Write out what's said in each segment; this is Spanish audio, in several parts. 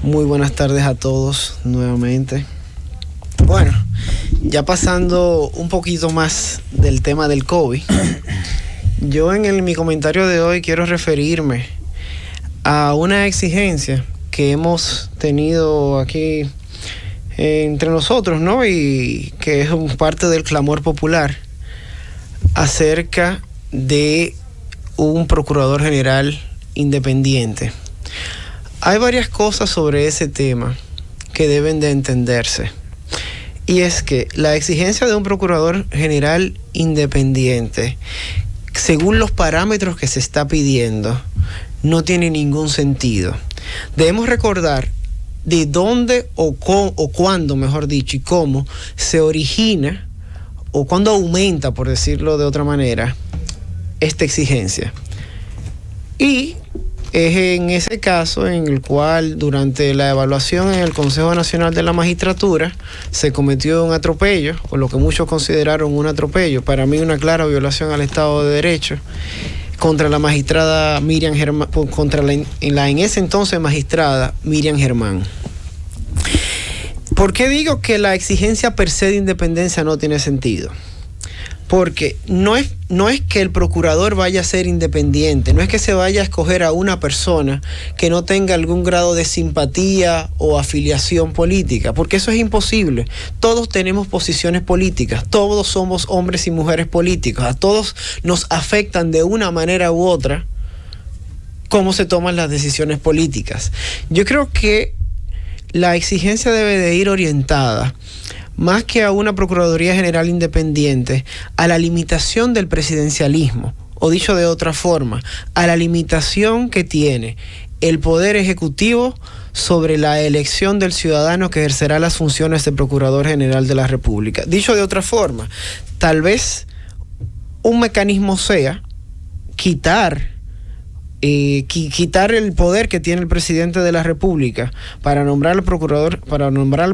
Muy buenas tardes a todos nuevamente. Bueno, ya pasando un poquito más del tema del COVID, yo en mi comentario de hoy quiero referirme a una exigencia que hemos tenido aquí entre nosotros, ¿no? Y que es parte del clamor popular acerca de un procurador general independiente. Hay varias cosas sobre ese tema que deben de entenderse. Y es que la exigencia de un procurador general independiente, según los parámetros que se está pidiendo, no tiene ningún sentido. Debemos recordar de dónde o cuándo, mejor dicho, y cómo se origina o cuándo aumenta, por decirlo de otra manera, esta exigencia. Y es en ese caso en el cual durante la evaluación en el Consejo Nacional de la Magistratura se cometió un atropello, o lo que muchos consideraron un atropello, para mí una clara violación al Estado de Derecho, contra la magistrada Miriam Germán, contra la en ese entonces magistrada Miriam Germán. ¿Por qué digo que la exigencia per se de independencia no tiene sentido? Porque no es que el procurador vaya a ser independiente, no es que se vaya a escoger a una persona que no tenga algún grado de simpatía o afiliación política, porque eso es imposible. Todos tenemos posiciones políticas, todos somos hombres y mujeres políticos, a todos nos afectan de una manera u otra cómo se toman las decisiones políticas. Yo creo que la exigencia debe de ir orientada más que a una Procuraduría General independiente, a la limitación del presidencialismo, o dicho de otra forma, a la limitación que tiene el Poder Ejecutivo sobre la elección del ciudadano que ejercerá las funciones de Procurador General de la República. Dicho de otra forma, tal vez un mecanismo sea quitar el poder que tiene el presidente de la República para nombrar al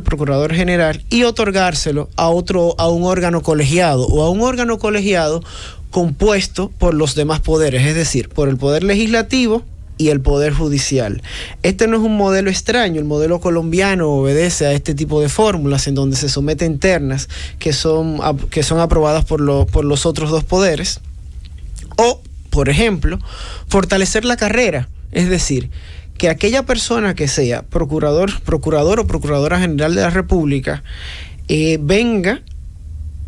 procurador general y otorgárselo a un órgano colegiado o a un órgano colegiado compuesto por los demás poderes, es decir, por el poder legislativo y el poder judicial. Este no es un modelo extraño, el modelo colombiano obedece a este tipo de fórmulas en donde se someten ternas que son aprobadas por los otros dos poderes. O, por ejemplo, fortalecer la carrera, es decir, que aquella persona que sea procurador o procuradora general de la República venga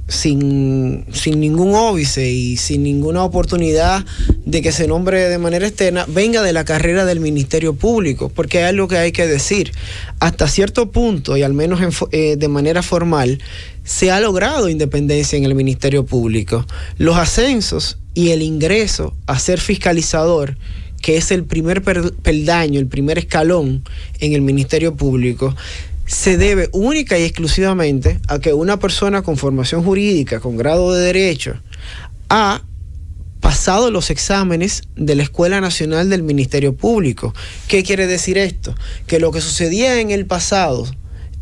sin ningún óbice y sin ninguna oportunidad de que se nombre de manera externa, venga de la carrera del Ministerio Público, porque hay algo que hay que decir. Hasta cierto punto, y al menos de manera formal, se ha logrado independencia en el Ministerio Público. Los ascensos y el ingreso a ser fiscalizador, que es el primer peldaño, el primer escalón en el Ministerio Público, se debe única y exclusivamente a que una persona con formación jurídica, con grado de derecho, ha pasado los exámenes de la Escuela Nacional del Ministerio Público. ¿Qué quiere decir esto? Que lo que sucedía en el pasado,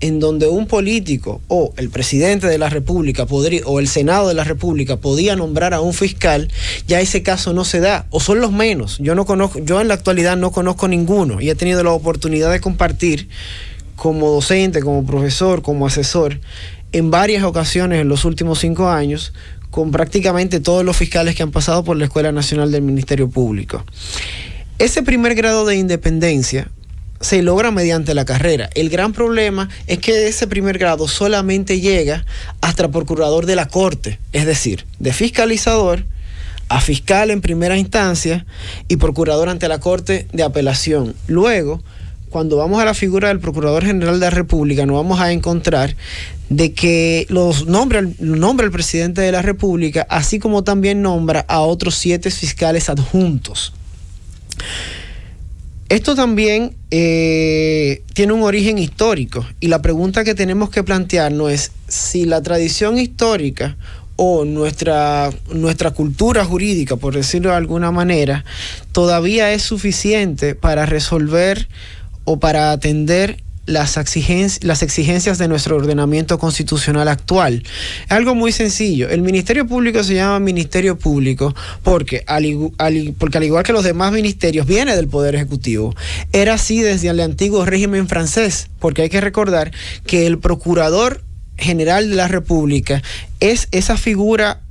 en donde un político o el presidente de la República o el Senado de la República podía nombrar a un fiscal, ya ese caso no se da, o son los menos. Yo en la actualidad no conozco ninguno y he tenido la oportunidad de compartir como docente, como profesor, como asesor, en varias ocasiones en los últimos 5 años, con prácticamente todos los fiscales que han pasado por la Escuela Nacional del Ministerio Público. Ese primer grado de independencia se logra mediante la carrera. El gran problema es que ese primer grado solamente llega hasta procurador de la Corte, es decir, de fiscalizador a fiscal en primera instancia y procurador ante la Corte de Apelación. Luego, cuando vamos a la figura del Procurador General de la República, nos vamos a encontrar de que los nombra el presidente de la República, así como también nombra a otros 7 fiscales adjuntos. Esto también tiene un origen histórico, y la pregunta que tenemos que plantearnos es si la tradición histórica o nuestra cultura jurídica, por decirlo de alguna manera, todavía es suficiente para resolver o para atender las exigencias de nuestro ordenamiento constitucional actual. Algo muy sencillo. El Ministerio Público se llama Ministerio Público porque al igual que los demás ministerios, viene del Poder Ejecutivo. Era así desde el antiguo régimen francés, porque hay que recordar que el Procurador General de la República es esa figura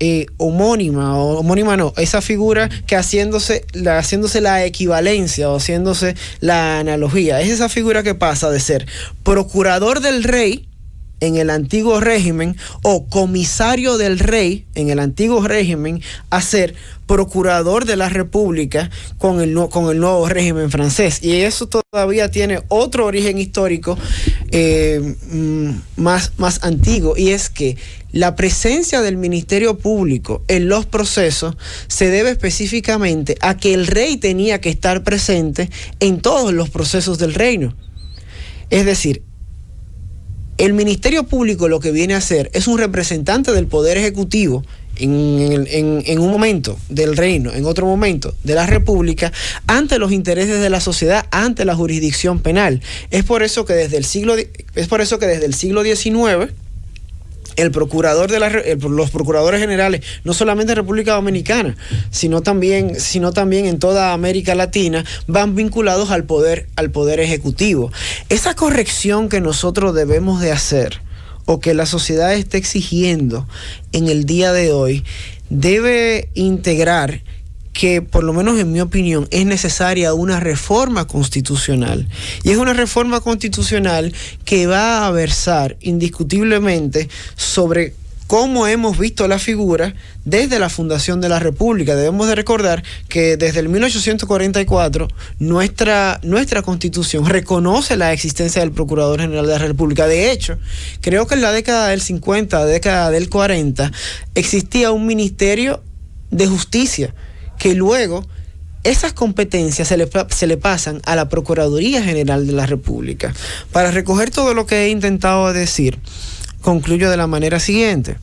esa figura que haciéndose la equivalencia o haciéndose la analogía, es esa figura que pasa de ser procurador del rey en el antiguo régimen o comisario del rey en el antiguo régimen a ser procurador de la República con el nuevo régimen francés. Y eso todavía tiene otro origen histórico más antiguo, y es que la presencia del Ministerio Público en los procesos se debe específicamente a que el rey tenía que estar presente en todos los procesos del reino. Es decir, el Ministerio Público lo que viene a hacer es un representante del Poder Ejecutivo en un momento del reino, en otro momento de la República, ante los intereses de la sociedad, ante la jurisdicción penal. Es por eso que desde el siglo XIX los procuradores generales, no solamente en República Dominicana, sino también en toda América Latina, van vinculados al poder ejecutivo. Esa corrección que nosotros debemos de hacer, o que la sociedad está exigiendo en el día de hoy, debe integrar que, por lo menos en mi opinión, es necesaria una reforma constitucional. Y es una reforma constitucional que va a versar indiscutiblemente sobre cómo hemos visto la figura desde la fundación de la República. Debemos de recordar que desde el 1844 nuestra Constitución reconoce la existencia del Procurador General de la República. De hecho, creo que en la década del 50, década del 40, existía un Ministerio de Justicia, que luego esas competencias se le pasan a la Procuraduría General de la República. Para recoger todo lo que he intentado decir, concluyo de la manera siguiente.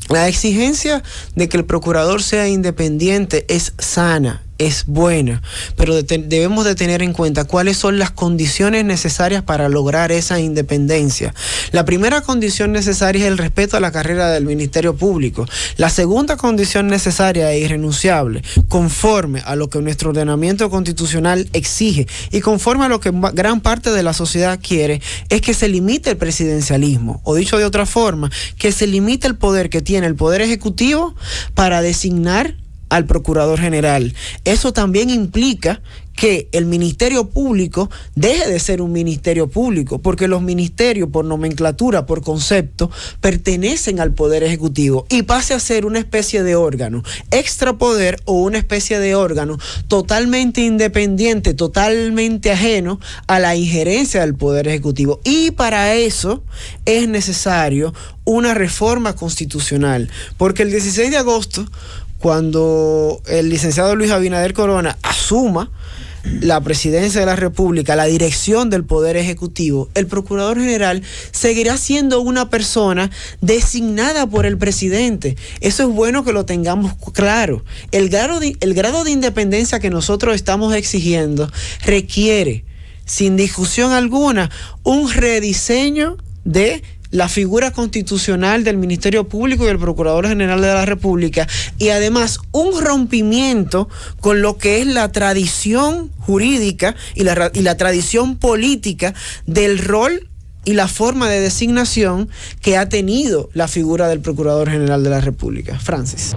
La exigencia de que el procurador sea independiente es sana, es buena, pero debemos de tener en cuenta cuáles son las condiciones necesarias para lograr esa independencia. La primera condición necesaria es el respeto a la carrera del Ministerio Público. La segunda condición necesaria e irrenunciable, conforme a lo que nuestro ordenamiento constitucional exige y conforme a lo que gran parte de la sociedad quiere, es que se limite el presidencialismo, o dicho de otra forma, que se limite el poder que tiene el Poder Ejecutivo para designar al Procurador General. Eso también implica que el Ministerio Público deje de ser un ministerio público, porque los ministerios, por nomenclatura, por concepto, pertenecen al Poder Ejecutivo, y pase a ser una especie de órgano extrapoder o una especie de órgano totalmente independiente, totalmente ajeno a la injerencia del Poder Ejecutivo. Y para eso es necesario una reforma constitucional, porque el 16 de agosto, cuando el licenciado Luis Abinader Corona asuma la presidencia de la República, la dirección del Poder Ejecutivo, el Procurador General seguirá siendo una persona designada por el presidente. Eso es bueno que lo tengamos claro. El grado de independencia que nosotros estamos exigiendo requiere, sin discusión alguna, un rediseño de la figura constitucional del Ministerio Público y el Procurador General de la República, y además un rompimiento con lo que es la tradición jurídica y la tradición política del rol y la forma de designación que ha tenido la figura del Procurador General de la República. Francis.